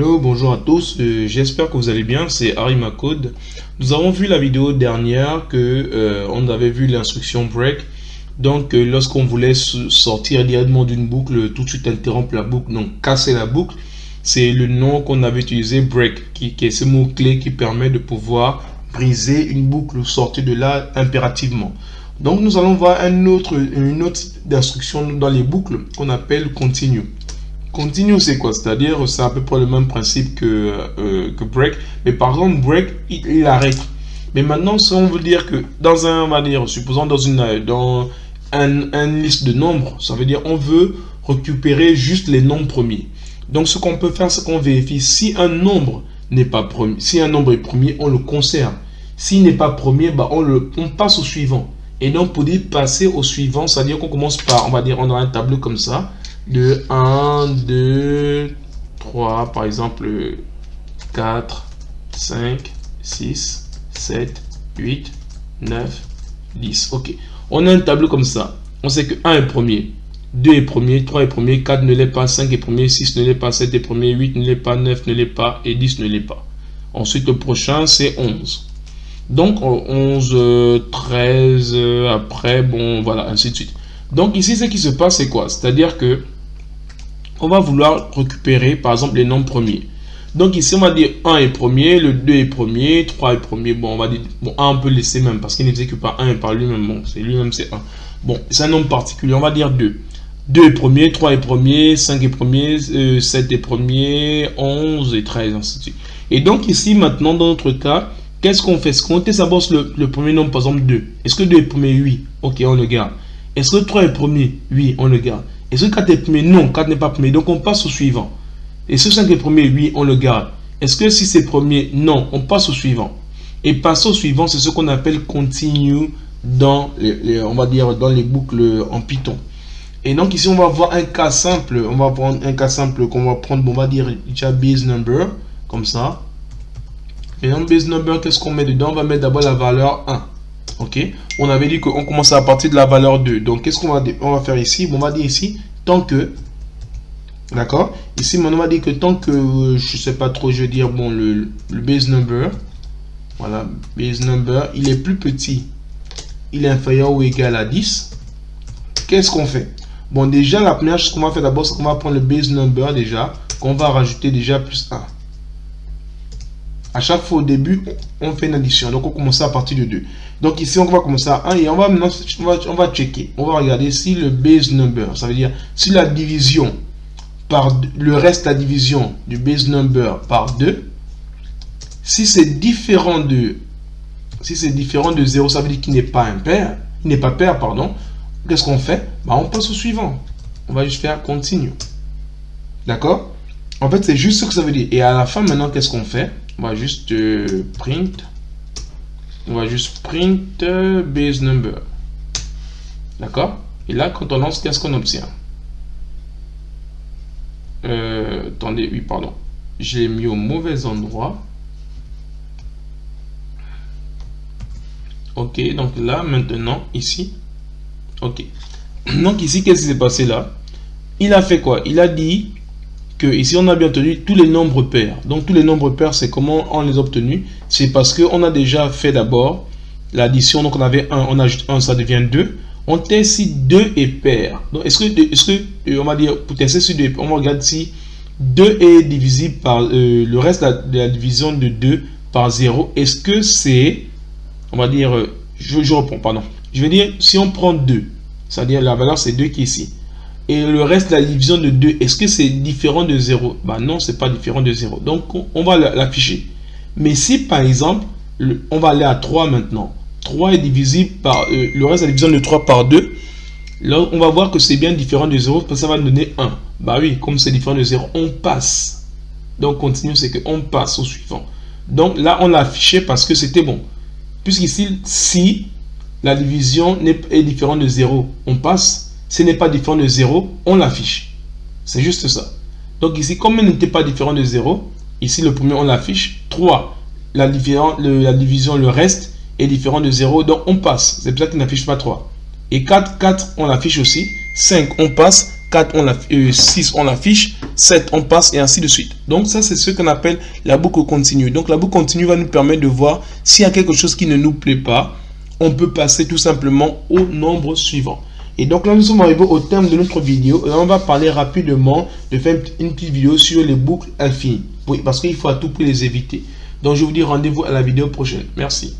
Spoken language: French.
Hello, bonjour à tous, j'espère que vous allez bien, c'est Harry Macode. Nous avons vu la vidéo dernière que on avait vu l'instruction break. Donc lorsqu'on voulait sortir directement d'une boucle, tout de suite interrompre la boucle, donc casser la boucle, c'est le nom qu'on avait utilisé break, qui est ce mot clé qui permet de pouvoir briser une boucle ou sortir de là impérativement. Donc nous allons voir une autre instruction dans les boucles qu'on appelle continue. Continue, c'est quoi? C'est-à-dire, c'est à peu près le même principe que break. Mais par exemple, break, il arrête. Mais maintenant, si on veut dire que dans un, on va dire, supposons dans une liste de nombres, ça veut dire on veut récupérer juste les nombres premiers. Donc, ce qu'on peut faire, c'est qu'on vérifie si un nombre n'est pas premier. Si un nombre est premier, on le conserve. S'il n'est pas premier, bah, on passe au suivant. Et donc, pour dire passer au suivant, c'est-à-dire qu'on commence par, on va dire, on a un tableau comme ça. De 1, 2, 3, par exemple 4, 5, 6, 7, 8, 9, 10. Ok. On a un tableau comme ça. On sait que 1 est premier, 2 est premier, 3 est premier, 4 ne l'est pas, 5 est premier, 6 ne l'est pas, 7 est premier, 8 ne l'est pas, 9 ne l'est pas et 10 ne l'est pas. Ensuite, le prochain, c'est 11. Donc, 11, 13, après, bon, voilà, ainsi de suite. Donc, ici, ce qui se passe, c'est quoi? C'est-à-dire que on va vouloir récupérer, par exemple, les nombres premiers. Donc, ici, on va dire 1 est premier, le 2 est premier, 3 est premier. Bon, on va dire, bon, 1, on peut laisser même, parce qu'il n'exécute pas 1 et par lui-même. Bon, c'est lui-même, c'est 1. Bon, c'est un nombre particulier, on va dire 2. 2 est premier, 3 est premier, 5 est premier, 7 est premier, 11 et 13, ainsi de suite. Et donc, ici, maintenant, dans notre cas, qu'est-ce qu'on fait? Ce qu'on teste d'abord le premier nombre, par exemple 2. Est-ce que 2 est premier? Oui. Ok, on le garde. Est-ce que 3 est premier? Oui, on le garde. Est-ce que 4 est premier? Non, 4 n'est pas premier. Donc, on passe au suivant. Est-ce que 5 est premier? Oui, on le garde. Est-ce que 6 est premier? Non, on passe au suivant. Et passer au suivant, c'est ce qu'on appelle continue dans on va dire, dans les boucles en Python. Et donc, ici, on va voir un cas simple. On va prendre un cas simple qu'on va prendre, bon, on va dire, déjà base number, comme ça. Et dans base number, qu'est-ce qu'on met dedans? On va mettre d'abord la valeur 1. Ok, on avait dit qu'on commence à partir de la valeur 2. Donc, qu'est-ce qu'on va faire ici? Bon, on va dire ici, tant que, d'accord? Ici, maintenant, on va dire que tant que, je sais pas trop, je veux dire, bon, le base number, voilà, base number, il est plus petit, il est inférieur ou égal à 10. Qu'est-ce qu'on fait? Bon, déjà, la première chose qu'on va faire d'abord, c'est qu'on va prendre le base number déjà, qu'on va rajouter déjà plus 1. À chaque fois au début, on fait une addition. Donc, on commence à partir de 2. Donc, ici, on va commencer à 1 et on va checker. On va regarder si le base number, ça veut dire si la division par le reste de la division du base number par 2, si c'est différent de 0, ça veut dire qu'il n'est pas impair, il n'est pas pair, pardon. Qu'est-ce qu'on fait? Bah, on passe au suivant. On va juste faire continue. D'accord? En fait, c'est juste ce que ça veut dire. Et à la fin, maintenant, qu'est-ce qu'on fait? On va juste print. On va juste print base number. D'accord? Et là, quand on lance, qu'est-ce qu'on obtient? Attendez, oui, pardon. Je l'ai mis au mauvais endroit. Ok, donc là, maintenant, ici. Ok. Donc ici, qu'est-ce qui s'est passé là? Il a fait quoi? Il a dit que ici, on a bien obtenu tous les nombres pairs. Donc, tous les nombres pairs, c'est comment on les a obtenus? C'est parce qu'on a déjà fait d'abord l'addition. Donc, on avait 1, on ajoute 1, ça devient 2. On teste si 2 est pair. Donc, est-ce que on va dire, pour tester si 2 est pair, on regarde si 2 est divisible par le reste de la division de 2 par 0. Est-ce que c'est, on va dire, je reprends, pardon. Je vais dire, si on prend 2, c'est-à-dire la valeur c'est 2 qui est ici. Et le reste de la division de 2, est-ce que c'est différent de 0? Bah non, c'est pas différent de 0. Donc, on va l'afficher. Mais si, par exemple, on va aller à 3 maintenant. 3 est divisible par le reste de la division de 3 par 2. Là, on va voir que c'est bien différent de 0 parce que ça va nous donner 1. Bah oui, comme c'est différent de 0, on passe. Donc, continue, c'est qu'on passe au suivant. Donc, là, on l'a affiché parce que c'était bon. Puisqu'ici, si la division est différente de 0, on passe. Ce n'est pas différent de 0, on l'affiche. C'est juste ça. Donc ici, comme elle n'était pas différent de 0, ici le premier on l'affiche. 3, la division, le reste est différent de 0, donc on passe. C'est pour ça qu'il n'affiche pas 3. Et 4, on l'affiche aussi. 5, on passe. 4, 6, on l'affiche, 7, on passe et ainsi de suite. Donc ça, c'est ce qu'on appelle la boucle continue. Donc la boucle continue va nous permettre de voir s'il y a quelque chose qui ne nous plaît pas, on peut passer tout simplement au nombre suivant. Et donc là, nous sommes arrivés au terme de notre vidéo et on va parler rapidement de faire une petite vidéo sur les boucles infinies. Oui, parce qu'il faut à tout prix les éviter. Donc je vous dis rendez-vous à la vidéo prochaine. Merci.